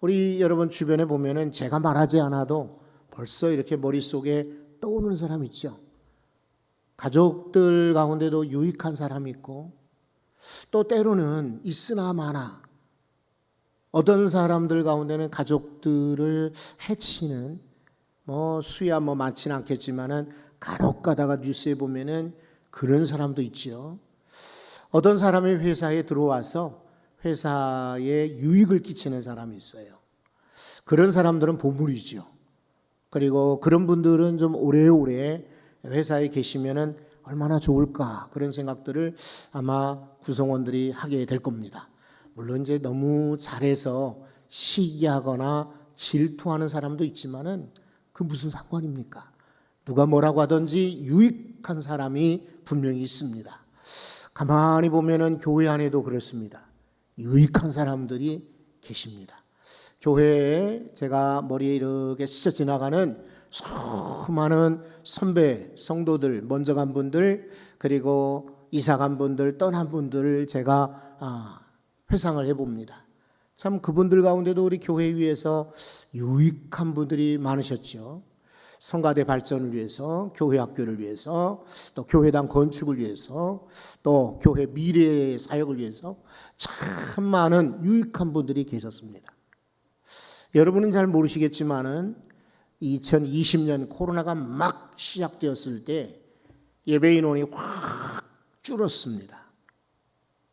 우리 여러분 주변에 보면은 제가 말하지 않아도 벌써 이렇게 머릿속에 떠오르는 사람 있죠. 가족들 가운데도 유익한 사람이 있고, 또 때로는 있으나 마나 어떤 사람들 가운데는 가족들을 해치는 수야 많지는 않겠지만은 간혹 가다가 뉴스에 보면은 그런 사람도 있죠. 어떤 사람이 회사에 들어와서 회사에 유익을 끼치는 사람이 있어요. 그런 사람들은 보물이죠. 그리고 그런 분들은 좀 오래오래 회사에 계시면은 얼마나 좋을까, 그런 생각들을 아마 구성원들이 하게 될 겁니다. 물론 이제 너무 잘해서 시기하거나 질투하는 사람도 있지만은 그 무슨 상관입니까? 누가 뭐라고 하든지 유익한 사람이 분명히 있습니다. 가만히 보면은 교회 안에도 그렇습니다. 유익한 사람들이 계십니다. 교회에 제가 머리에 이렇게 스쳐 지나가는 수많은 선배, 성도들, 먼저 간 분들, 그리고 이사 간 분들, 떠난 분들을 제가 회상을 해봅니다. 참 그분들 가운데도 우리 교회 위해서 유익한 분들이 많으셨죠. 성가대 발전을 위해서, 교회 학교를 위해서, 또 교회당 건축을 위해서, 또 교회 미래의 사역을 위해서 참 많은 유익한 분들이 계셨습니다. 여러분은 잘 모르시겠지만은 2020년 코로나가 막 시작되었을 때 예배 인원이 확 줄었습니다.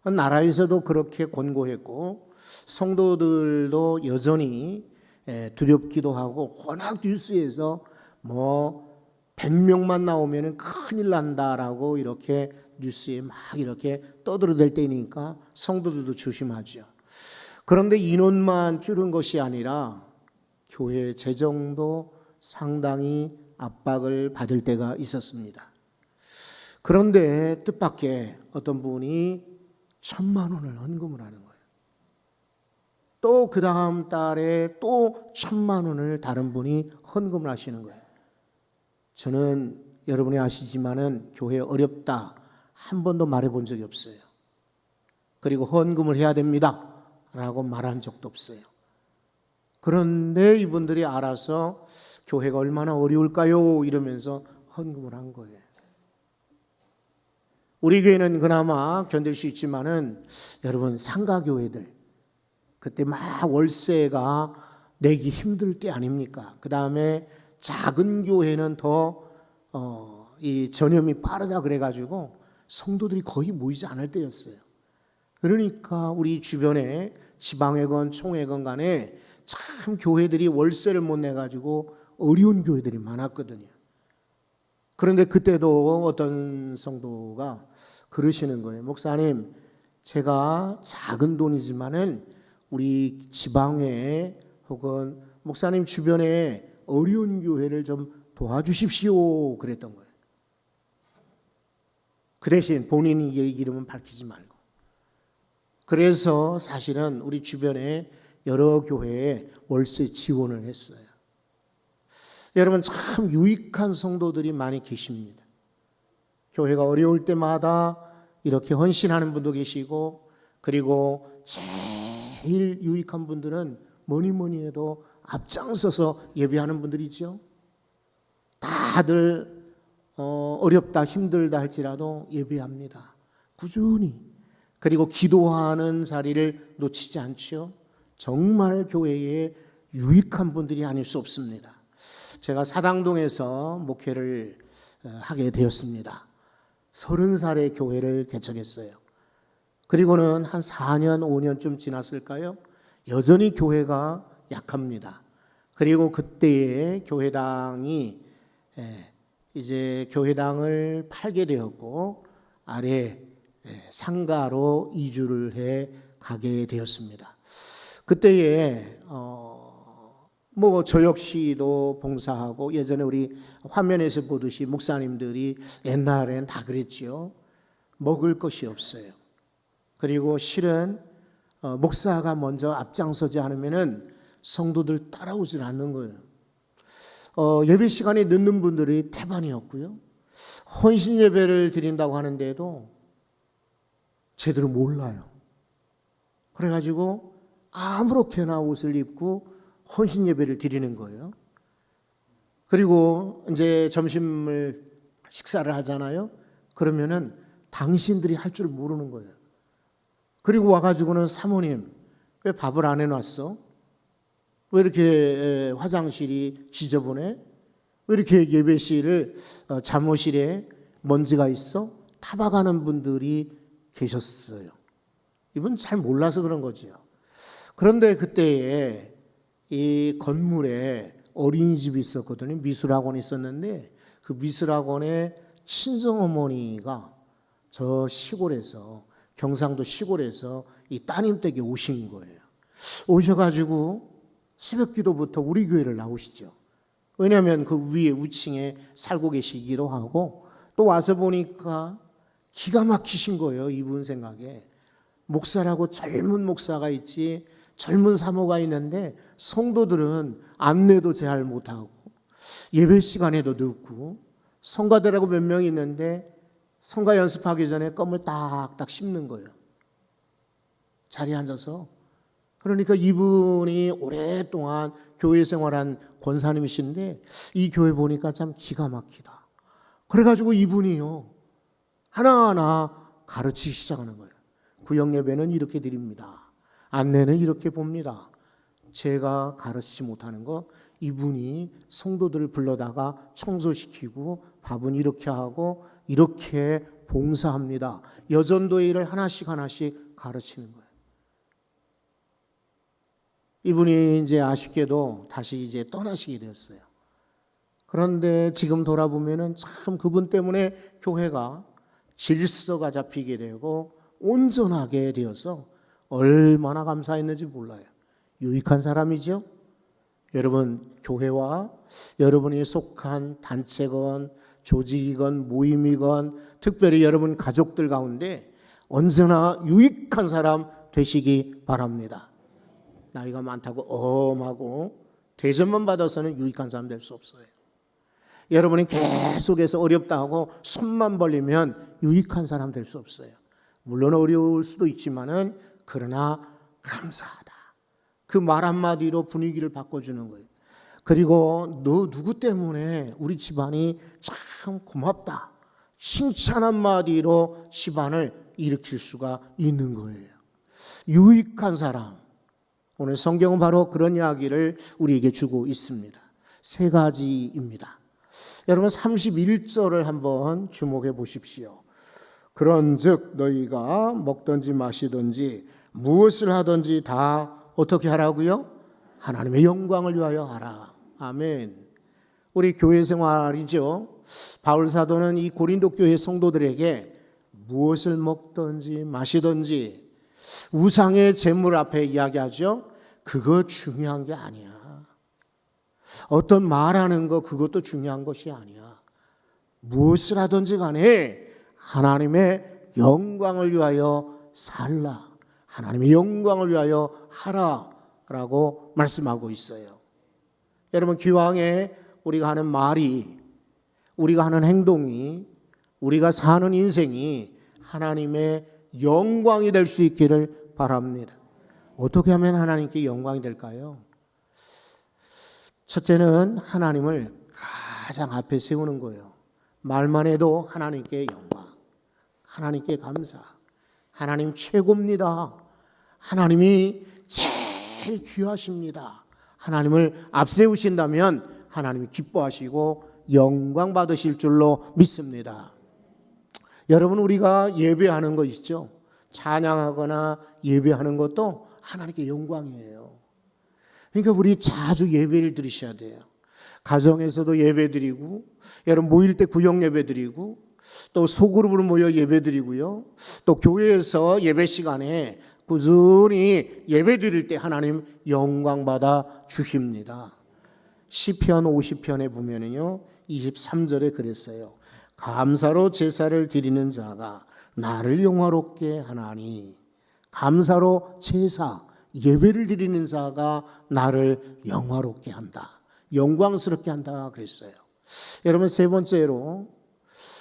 나라에서도 그렇게 권고했고 성도들도 여전히 두렵기도 하고, 워낙 뉴스에서 100명만 나오면 큰일 난다라고 이렇게 뉴스에 막 이렇게 떠들어댈 때니까 성도들도 조심하죠. 그런데 인원만 줄은 것이 아니라 교회 재정도 상당히 압박을 받을 때가 있었습니다. 그런데 뜻밖의 어떤 분이 1,000만 원을 헌금을 하는 거예요. 또 그 다음 달에 또 1,000만 원을 다른 분이 헌금을 하시는 거예요. 저는 여러분이 아시지만은 교회 어렵다 한 번도 말해본 적이 없어요. 그리고 헌금을 해야 됩니다 라고 말한 적도 없어요. 그런데 이분들이 알아서 교회가 얼마나 어려울까요 이러면서 헌금을 한 거예요. 우리 교회는 그나마 견딜 수 있지만은 여러분 상가교회들, 그때 막 월세가 내기 힘들 때 아닙니까? 그 다음에 작은 교회는 더 이 전염이 빠르다 그래가지고 성도들이 거의 모이지 않을 때였어요. 그러니까 우리 주변에 지방회건, 총회건 간에 참 교회들이 월세를 못 내가지고 어려운 교회들이 많았거든요. 그런데 그때도 어떤 성도가 그러시는 거예요. 목사님, 제가 작은 돈이지만은 우리 지방회 혹은 목사님 주변에 어려운 교회를 좀 도와주십시오 그랬던 거예요. 그 대신 본인이 이름은 밝히지 말고. 그래서 사실은 우리 주변에 여러 교회에 월세 지원을 했어요. 여러분 참 유익한 성도들이 많이 계십니다. 교회가 어려울 때마다 이렇게 헌신하는 분도 계시고, 그리고 제일 유익한 분들은 뭐니 해도 앞장서서 예배하는 분들이죠. 다들 어렵다 힘들다 할지라도 예배합니다. 꾸준히. 그리고 기도하는 자리를 놓치지 않죠. 정말 교회에 유익한 분들이 아닐 수 없습니다. 제가 사당동에서 목회를 하게 되었습니다. 30살에 교회를 개척했어요. 그리고는 한 4년, 5년쯤 지났을까요? 여전히 교회가 약합니다. 그리고 그때에 교회당이 이제 교회당을 팔게 되었고 아래 상가로 이주를 해 가게 되었습니다. 그때에 저 역시도 봉사하고, 예전에 우리 화면에서 보듯이 목사님들이 옛날엔 다 그랬지요. 먹을 것이 없어요. 그리고 실은 목사가 먼저 앞장서지 않으면은 성도들 따라오질 않는 거예요. 예배 시간에 늦는 분들이 태반이었고요. 헌신 예배를 드린다고 하는데도 제대로 몰라요. 그래가지고 아무렇게나 옷을 입고 헌신 예배를 드리는 거예요. 그리고 이제 점심을 식사를 하잖아요. 그러면은 당신들이 할 줄 모르는 거예요. 그리고 와가지고는 사모님 왜 밥을 안 해놨어? 왜 이렇게 화장실이 지저분해? 왜 이렇게 예배실을 잠옷실에 먼지가 있어? 타박하는 분들이 계셨어요. 이분 잘 몰라서 그런 거지요. 그런데 그때에 이 건물에 어린이집이 있었거든요. 미술학원이 있었는데 그 미술학원에 친정어머니가 저 시골에서 경상도 시골에서 이 따님 댁에 오신 거예요. 오셔가지고 새벽기도부터 우리 교회를 나오시죠. 왜냐하면 그 위에 우층에 살고 계시기도 하고 또 와서 보니까 기가 막히신 거예요. 이분 생각에. 목사라고 젊은 목사가 있지 젊은 사모가 있는데 성도들은 안내도 잘 못하고 예배 시간에도 늦고 성가대라고 몇 명 있는데 성가 연습하기 전에 껌을 딱딱 씹는 거예요. 자리에 앉아서. 그러니까 이분이 오랫동안 교회 생활한 권사님이신데 이 교회 보니까 참 기가 막히다. 그래가지고 이분이요 하나하나 가르치기 시작하는 거예요. 구역 예배는 이렇게 드립니다. 안내는 이렇게 봅니다. 제가 가르치지 못하는 거 이분이 성도들을 불러다가 청소시키고 밥은 이렇게 하고 이렇게 봉사합니다. 여전도의 일을 하나씩 가르치는 거예요. 이분이 이제 아쉽게도 다시 이제 떠나시게 되었어요. 그런데 지금 돌아보면은 참 그분 때문에 교회가 질서가 잡히게 되고 온전하게 되어서 얼마나 감사했는지 몰라요. 유익한 사람이죠. 여러분 교회와 여러분이 속한 단체건 조직이건 모임이건 특별히 여러분 가족들 가운데 언제나 유익한 사람 되시기 바랍니다. 나이가 많다고 엄하고 대접만 받아서는 유익한 사람 될 수 없어요. 여러분이 계속해서 어렵다 하고 손만 벌리면 유익한 사람 될 수 없어요. 물론 어려울 수도 있지만은 그러나 감사하다. 그 말 한마디로 분위기를 바꿔주는 거예요. 그리고 너 누구 때문에 우리 집안이 참 고맙다. 칭찬 한마디로 집안을 일으킬 수가 있는 거예요. 유익한 사람. 오늘 성경은 바로 그런 이야기를 우리에게 주고 있습니다. 세 가지입니다. 여러분 31절을 한번 주목해 보십시오. 그런즉 너희가 먹든지 마시든지 무엇을 하든지 다 어떻게 하라고요? 하나님의 영광을 위하여 하라. 아멘. 우리 교회 생활이죠. 바울 사도는 이 고린도 교회 성도들에게 무엇을 먹든지 마시든지 우상의 제물 앞에 이야기하죠. 그거 중요한 게 아니야. 어떤 말하는 거 그것도 중요한 것이 아니야. 무엇을 하든지 간에 하나님의 영광을 위하여 살라. 하나님의 영광을 위하여 하라라고 말씀하고 있어요. 여러분 기왕에 우리가 하는 말이 우리가 하는 행동이 우리가 사는 인생이 하나님의 영광이 될 수 있기를 바랍니다. 어떻게 하면 하나님께 영광이 될까요? 첫째는 하나님을 가장 앞에 세우는 거예요. 말만 해도 하나님께 영광, 하나님께 감사, 하나님 최고입니다. 하나님이 제일 귀하십니다. 하나님을 앞세우신다면 하나님이 기뻐하시고 영광 받으실 줄로 믿습니다. 여러분 우리가 예배하는 거 있죠? 찬양하거나 예배하는 것도 하나님께 영광이에요. 그러니까 우리 자주 예배를 드리셔야 돼요. 가정에서도 예배 드리고 여러분 모일 때 구역 예배 드리고 또 소그룹으로 모여 예배 드리고요. 또 교회에서 예배 시간에 꾸준히 예배 드릴 때 하나님 영광 받아 주십니다. 시편 50편에 보면은요 23절에 그랬어요. 감사로 제사를 드리는 자가 나를 영화롭게 하나니. 감사로 제사 예배를 드리는 자가 나를 영화롭게 한다. 영광스럽게 한다 그랬어요. 여러분 세 번째로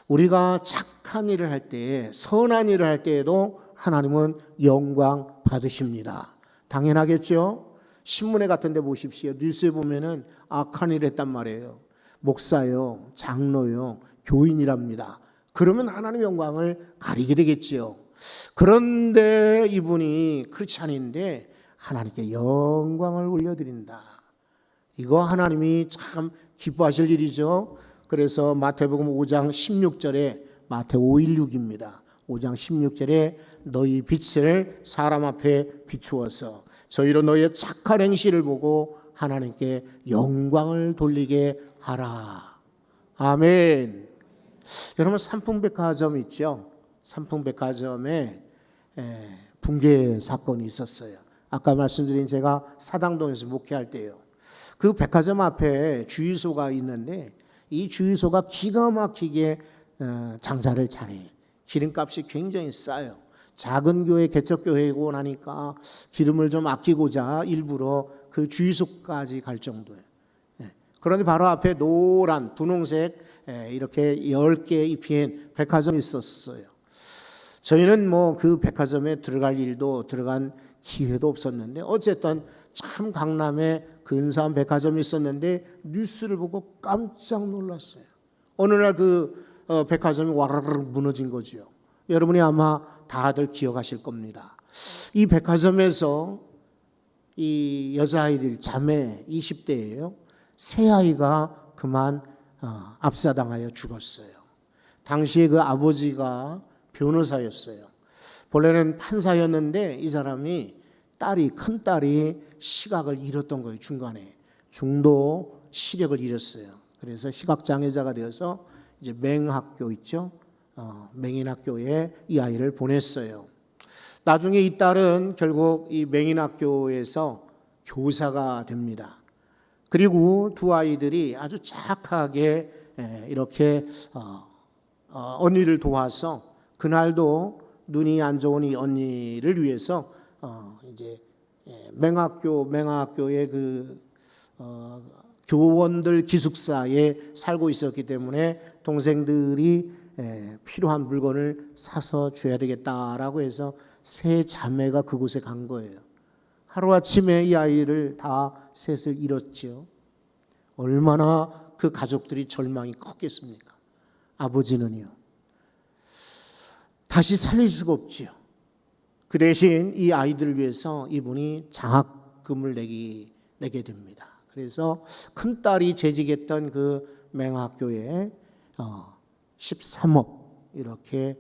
우리가 착한 일을 할 때 선한 일을 할 때에도 하나님은 영광 받으십니다. 당연하겠죠. 신문에 같은 데 보십시오. 뉴스에 보면은 악한 일 했단 말이에요. 목사요, 장로요, 교인이랍니다. 그러면 하나님의 영광을 가리게 되겠지요. 그런데 이분이 크리스찬인데 하나님께 영광을 올려드린다. 이거 하나님이 참 기뻐하실 일이죠. 그래서 마태복음 5장 16절에 마태 5:16입니다. 5장 16절에 너희 빛을 사람 앞에 비추어서 저희로 너희의 착한 행실을 보고 하나님께 영광을 돌리게 하라. 아멘. 여러분 삼풍백화점 있죠? 삼풍백화점에 붕괴 사건이 있었어요. 아까 말씀드린 제가 사당동에서 목회할 때요. 그 백화점 앞에 주유소가 있는데 이 주유소가 기가 막히게 장사를 잘해요. 기름값이 굉장히 싸요. 작은 교회 개척교회이고 나니까 기름을 좀 아끼고자 일부러 그 주유소까지 갈 정도예요. 그런데 바로 앞에 노란 분홍색 이렇게 10개 입힌 백화점이 있었어요. 저희는 뭐 그 백화점에 들어갈 일도 들어간 기회도 없었는데 어쨌든 참 강남에 근사한 백화점이 있었는데 뉴스를 보고 깜짝 놀랐어요. 어느 날 그 백화점이 와르르 무너진 거죠. 여러분이 아마 다들 기억하실 겁니다. 이 백화점에서 이 여자아이들 자매 20대예요. 세 아이가 그만 압사당하여 죽었어요. 당시에 그 아버지가 변호사였어요. 본래는 판사였는데 이 사람이 큰 딸이 시각을 잃었던 거예요. 중간에 중도 시력을 잃었어요. 그래서 시각장애자가 되어서 이제 맹학교 있죠. 맹인학교에 이 아이를 보냈어요. 나중에 이 딸은 결국 이 맹인학교에서 교사가 됩니다. 그리고 두 아이들이 아주 착하게 이렇게 언니를 도와서 그날도 눈이 안 좋은 이 언니를 위해서 이제 맹학교의 그 교원들 기숙사에 살고 있었기 때문에 동생들이 필요한 물건을 사서 줘야 되겠다라고 해서 세 자매가 그곳에 간 거예요. 하루아침에 이 아이를 다 셋을 잃었죠. 얼마나 그 가족들이 절망이 컸겠습니까? 아버지는요. 다시 살릴 수가 없지요. 그 대신 이 아이들을 위해서 이분이 장학금을 내게 됩니다. 그래서 큰딸이 재직했던 그 맹학교에 13억 이렇게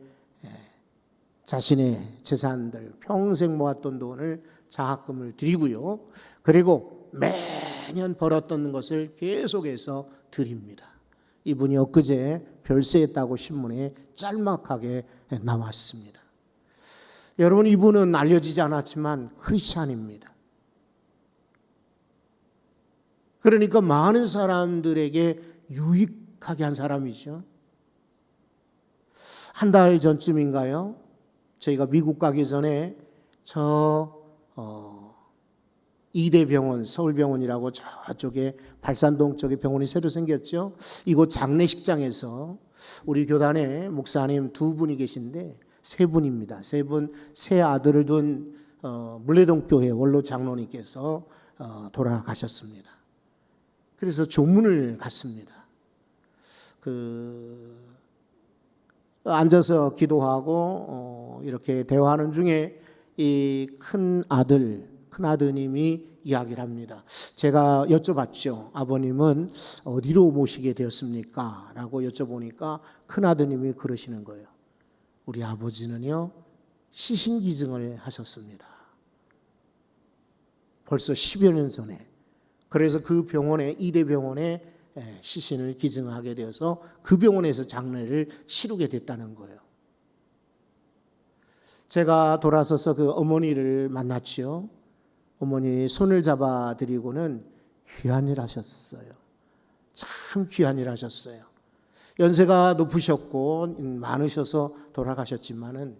자신의 재산들 평생 모았던 돈을 장학금을 드리고요. 그리고 매년 벌었던 것을 계속해서 드립니다. 이분이 엊그제 별세했다고 신문에 짤막하게 나왔습니다. 여러분 이분은 알려지지 않았지만 크리스찬입니다. 그러니까 많은 사람들에게 유익하게 한 사람이죠. 한 달 전쯤인가요? 저희가 미국 가기 전에 이대병원, 서울병원이라고 저쪽에 발산동 쪽에 병원이 새로 생겼죠. 이곳 장례식장에서 우리 교단에 목사님 두 분이 계신데 세 분입니다. 세 아들을 둔 물레동 교회 원로 장로님께서 돌아가셨습니다. 그래서 조문을 갔습니다. 앉아서 기도하고 이렇게 대화하는 중에 이 큰 아드님이 이야기를 합니다. 제가 여쭤봤죠. 아버님은 어디로 모시게 되었습니까? 라고 여쭤보니까 큰 아드님이 그러시는 거예요. 우리 아버지는요, 시신기증을 하셨습니다. 벌써 10여 년 전에. 그래서 그 병원에, 이대병원에 시신을 기증하게 되어서 그 병원에서 장례를 치르게 됐다는 거예요. 제가 돌아서서 그 어머니를 만났지요. 어머니 손을 잡아 드리고는 귀한 일 하셨어요. 참 귀한 일 하셨어요. 연세가 높으셨고 많으셔서 돌아가셨지만은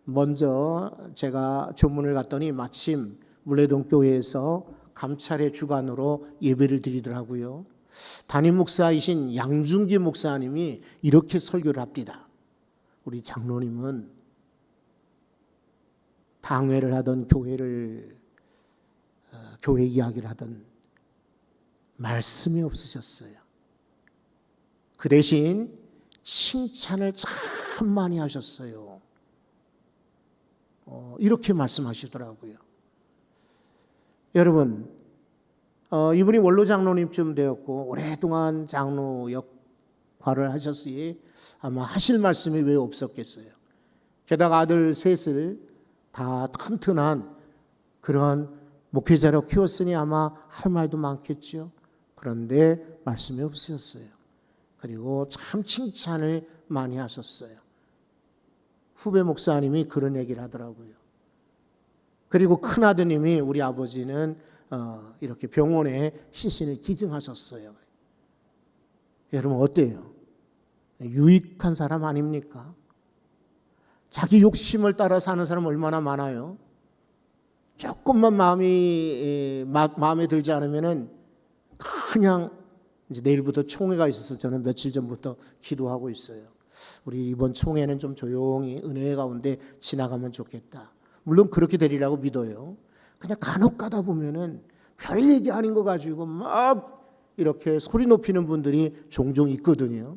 먼저 제가 조문을 갔더니 마침 물레동 교회에서 감찰의 주관으로 예배를 드리더라고요. 담임 목사이신 양중기 목사님이 이렇게 설교를 합니다. 우리 장로님은 당회를 하던 교회 이야기를 하던 말씀이 없으셨어요. 그 대신 칭찬을 참 많이 하셨어요. 이렇게 말씀하시더라고요. 여러분, 이분이 원로 장로님쯤 되었고 오랫동안 장로 역할을 하셨으니 아마 하실 말씀이 왜 없었겠어요. 게다가 아들 셋을 다 튼튼한 그런 목회자로 키웠으니 아마 할 말도 많겠죠. 그런데 말씀이 없으셨어요. 그리고 참 칭찬을 많이 하셨어요. 후배 목사님이 그런 얘기를 하더라고요. 그리고 큰아드님이 우리 아버지는 이렇게 병원에 시신을 기증하셨어요. 여러분 어때요? 유익한 사람 아닙니까? 자기 욕심을 따라 사는 사람 얼마나 많아요? 조금만 마음에 들지 않으면은 그냥 이제 내일부터 총회가 있어서 저는 며칠 전부터 기도하고 있어요. 우리 이번 총회는 좀 조용히 은혜 가운데 지나가면 좋겠다. 물론 그렇게 되리라고 믿어요. 그냥 간혹 가다 보면은 별 얘기 아닌 거 가지고 막 이렇게 소리 높이는 분들이 종종 있거든요.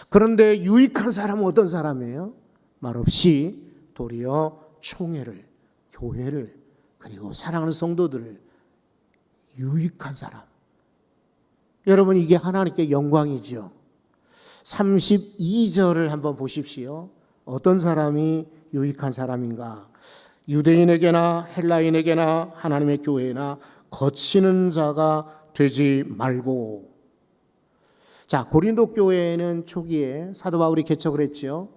그런데 유익한 사람은 어떤 사람이에요? 말없이 도리어 총회를, 교회를, 그리고 사랑하는 성도들을 유익한 사람. 여러분 이게 하나님께 영광이죠. 32절을 한번 보십시오. 어떤 사람이 유익한 사람인가? 유대인에게나 헬라인에게나 하나님의 교회나 거치는 자가 되지 말고. 자, 고린도 교회는 초기에 사도 바울이 개척을 했죠.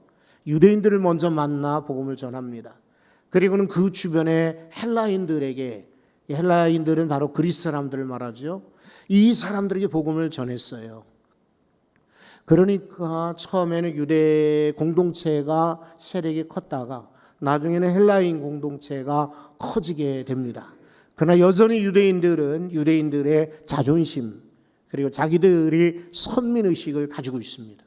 유대인들을 먼저 만나 복음을 전합니다. 그리고는 그 주변에 헬라인들에게, 헬라인들은 바로 그리스 사람들을 말하죠. 이 사람들에게 복음을 전했어요. 그러니까 처음에는 유대 공동체가 세력이 컸다가 나중에는 헬라인 공동체가 커지게 됩니다. 그러나 여전히 유대인들은 유대인들의 자존심 그리고 자기들이 선민의식을 가지고 있습니다.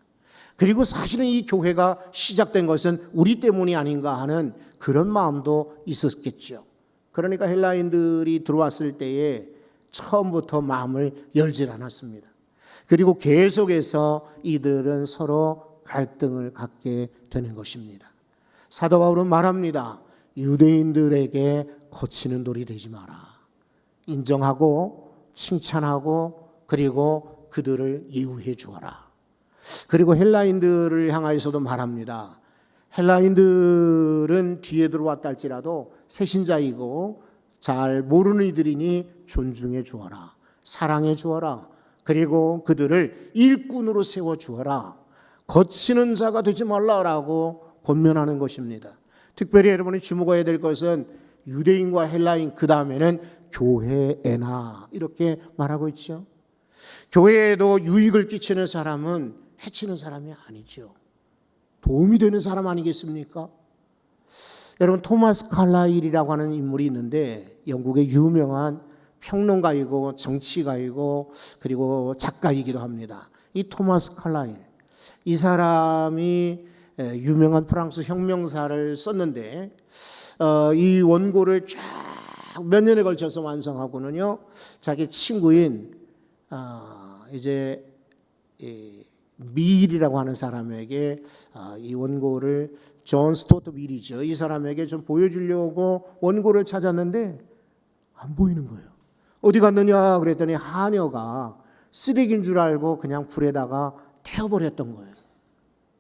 그리고 사실은 이 교회가 시작된 것은 우리 때문이 아닌가 하는 그런 마음도 있었겠죠. 그러니까 헬라인들이 들어왔을 때에 처음부터 마음을 열질 않았습니다. 그리고 계속해서 이들은 서로 갈등을 갖게 되는 것입니다. 사도 바울은 말합니다. 유대인들에게 거치는 돌이 되지 마라. 인정하고 칭찬하고 그리고 그들을 예우해 주어라. 그리고 헬라인들을 향하여서도 말합니다. 헬라인들은 뒤에 들어왔다 할지라도 새신자이고 잘 모르는 이들이니 존중해 주어라. 사랑해 주어라. 그리고 그들을 일꾼으로 세워 주어라. 거치는 자가 되지 말라라고 권면하는 것입니다. 특별히 여러분이 주목해야 될 것은 유대인과 헬라인 그 다음에는 교회에나 이렇게 말하고 있죠. 교회에도 유익을 끼치는 사람은 해치는 사람이 아니죠. 도움이 되는 사람 아니겠습니까? 여러분 토마스 칼라일이라고 하는 인물이 있는데 영국의 유명한 평론가이고 정치가이고 그리고 작가이기도 합니다. 이 토마스 칼라일 이 사람이 유명한 프랑스 혁명사를 썼는데 이 원고를 쫙 몇 년에 걸쳐서 완성하고는요 자기 친구인 이제 밀이라고 하는 사람에게 이 원고를 존 스토트 밀이죠. 이 사람에게 좀 보여주려고 원고를 찾았는데 안 보이는 거예요. 어디 갔느냐 그랬더니 하녀가 쓰레기인 줄 알고 그냥 불에다가 태워버렸던 거예요.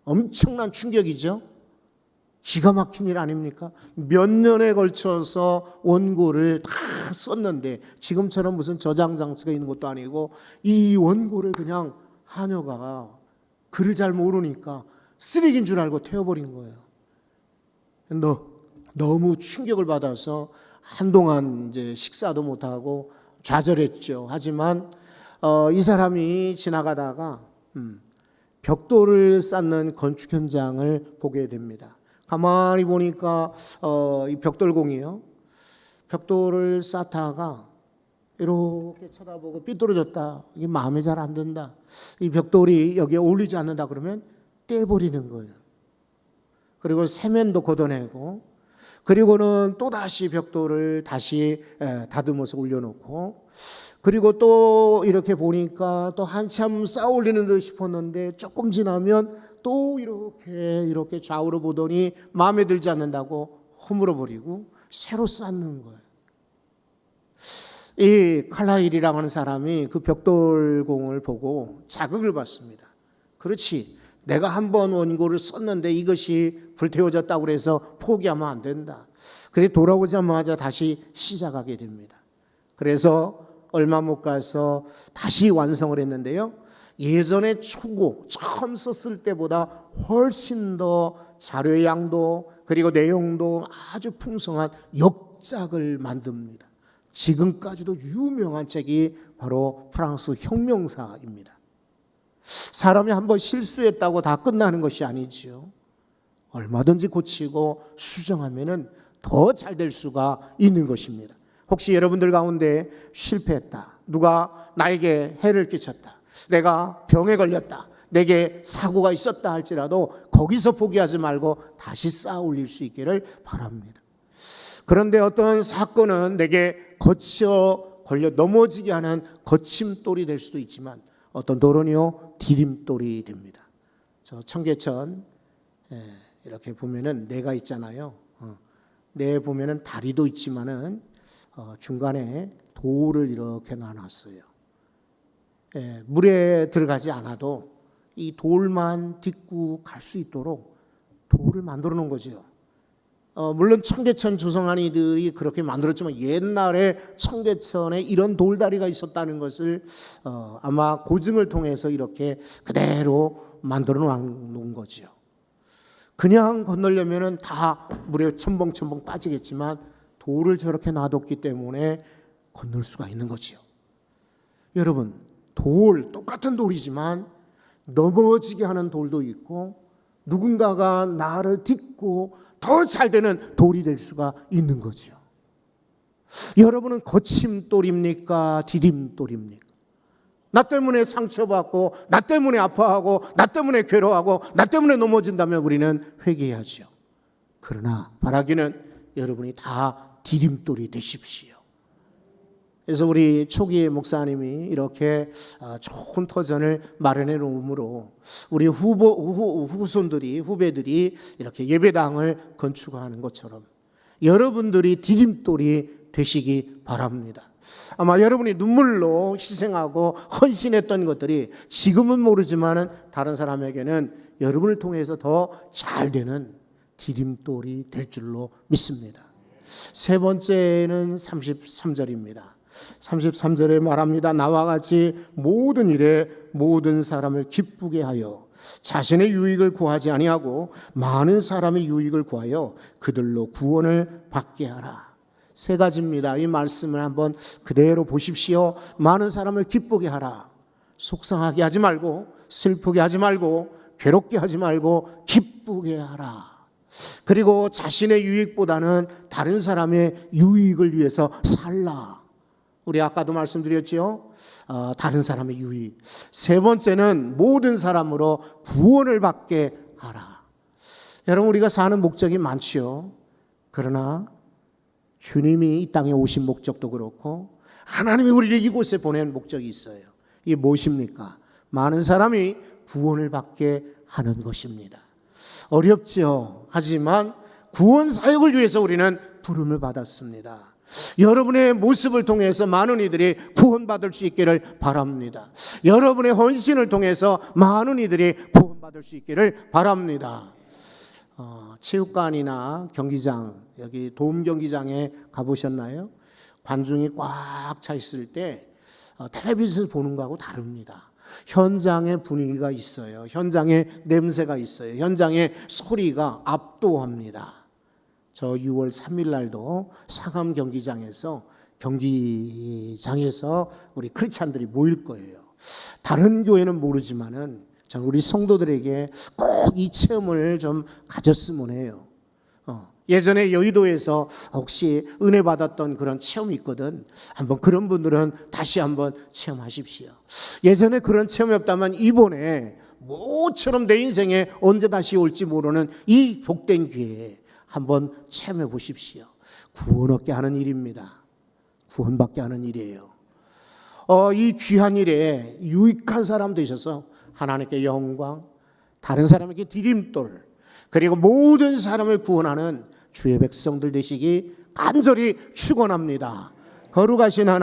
엄청난 충격이죠. 기가 막힌 일 아닙니까? 몇 년에 걸쳐서 원고를 다 썼는데 지금처럼 무슨 저장 장치가 있는 것도 아니고 이 원고를 그냥 하녀가 글을 잘 모르니까 쓰레기인 줄 알고 태워버린 거예요. 너무 충격을 받아서 한동안 이제 식사도 못하고 좌절했죠. 하지만 이 사람이 지나가다가 벽돌을 쌓는 건축 현장을 보게 됩니다. 가만히 보니까 이 벽돌공이요. 벽돌을 쌓다가 이렇게 쳐다보고 삐뚤어졌다. 이게 마음에 잘 안 든다. 이 벽돌이 여기에 어울리지 않는다 그러면 떼버리는 거예요. 그리고 세면도 걷어내고 그리고는 또다시 벽돌을 다시 다듬어서 올려놓고, 그리고 또 이렇게 보니까 또 한참 쌓아 올리는 듯 싶었는데 조금 지나면 또 이렇게 좌우로 보더니 마음에 들지 않는다고 허물어 버리고 새로 쌓는 거예요. 이 칼라일이라고 하는 사람이 그 벽돌공을 보고 자극을 받습니다. 그렇지, 내가 한번 원고를 썼는데 이것이 불태워졌다고 그래서 포기하면 안 된다. 그래 돌아오자마자 다시 시작하게 됩니다. 그래서 얼마 못 가서 다시 완성을 했는데요, 예전에 초고 처음 썼을 때보다 훨씬 더 자료의 양도 그리고 내용도 아주 풍성한 역작을 만듭니다. 지금까지도 유명한 책이 바로 프랑스 혁명사입니다. 사람이 한번 실수했다고 다 끝나는 것이 아니지요. 얼마든지 고치고 수정하면은 더 잘 될 수가 있는 것입니다. 혹시 여러분들 가운데 실패했다, 누가 나에게 해를 끼쳤다, 내가 병에 걸렸다, 내게 사고가 있었다 할지라도 거기서 포기하지 말고 다시 쌓아 올릴 수 있기를 바랍니다. 그런데 어떤 사건은 내게 거쳐 걸려 넘어지게 하는 거침돌이 될 수도 있지만 어떤 돌은요 디딤돌이 됩니다. 저 청계천 이렇게 보면은 내가 있잖아요. 내 보면은 다리도 있지만은 중간에 돌을 이렇게 나눴어요. 물에 들어가지 않아도 이 돌만 딛고 갈 수 있도록 돌을 만들어 놓은 거죠. 물론 청계천 조성하니들이 그렇게 만들었지만 옛날에 청계천에 이런 돌다리가 있었다는 것을 아마 고증을 통해서 이렇게 그대로 만들어 놓은 거죠. 그냥 건너려면은 다 물에 첨벙첨벙 빠지겠지만 돌을 저렇게 놔뒀기 때문에 건널 수가 있는 거지요. 여러분, 똑같은 돌이지만 넘어지게 하는 돌도 있고 누군가가 나를 딛고 더 잘 되는 돌이 될 수가 있는 거죠. 여러분은 거침돌입니까? 디딤돌입니까? 나 때문에 상처받고 나 때문에 아파하고 나 때문에 괴로워하고 나 때문에 넘어진다면 우리는 회개해야죠. 그러나 바라기는 여러분이 다 디딤돌이 되십시오. 그래서 우리 초기의 목사님이 이렇게 좋은 터전을 마련해 놓음으로 우리 후배들이 이렇게 예배당을 건축하는 것처럼 여러분들이 디딤돌이 되시기 바랍니다. 아마 여러분이 눈물로 희생하고 헌신했던 것들이 지금은 모르지만은 다른 사람에게는 여러분을 통해서 더 잘 되는 디딤돌이 될 줄로 믿습니다. 세 번째는 33절입니다. 33절에 말합니다. 나와 같이 모든 일에 모든 사람을 기쁘게 하여 자신의 유익을 구하지 아니하고 많은 사람의 유익을 구하여 그들로 구원을 받게 하라. 세 가지입니다. 이 말씀을 한번 그대로 보십시오. 많은 사람을 기쁘게 하라. 속상하게 하지 말고 슬프게 하지 말고 괴롭게 하지 말고 기쁘게 하라. 그리고 자신의 유익보다는 다른 사람의 유익을 위해서 살라. 우리 아까도 말씀드렸죠. 다른 사람의 유익. 세 번째는 모든 사람으로 구원을 받게 하라. 여러분, 우리가 사는 목적이 많지요. 그러나 주님이 이 땅에 오신 목적도 그렇고 하나님이 우리를 이곳에 보낸 목적이 있어요. 이게 무엇입니까? 많은 사람이 구원을 받게 하는 것입니다. 어렵죠. 하지만 구원 사역을 위해서 우리는 부름을 받았습니다. 여러분의 모습을 통해서 많은 이들이 구원받을 수 있기를 바랍니다. 여러분의 헌신을 통해서 많은 이들이 구원받을 수 있기를 바랍니다. 체육관이나 경기장, 여기 도움 경기장에 가보셨나요? 관중이 꽉 차 있을 때 텔레비전을 보는 거하고 다릅니다. 현장의 분위기가 있어요. 현장의 냄새가 있어요. 현장의 소리가 압도합니다. 저 6월 3일 날도 상암 경기장에서 우리 크리스찬들이 모일 거예요. 다른 교회는 모르지만은 전 우리 성도들에게 꼭 이 체험을 좀 가졌으면 해요. 예전에 여의도에서 혹시 은혜 받았던 그런 체험이 있거든. 한번 그런 분들은 다시 한번 체험하십시오. 예전에 그런 체험이 없다면 이번에 모처럼 내 인생에 언제 다시 올지 모르는 이 복된 기회에 한번 체험해 보십시오. 구원 얻게 하는 일입니다. 구원받게 하는 일이에요. 이 귀한 일에 유익한 사람 되셔서 하나님께 영광, 다른 사람에게 디딤돌, 그리고 모든 사람을 구원하는 주의 백성들 되시기 간절히 축원합니다. 거룩하신 하나님.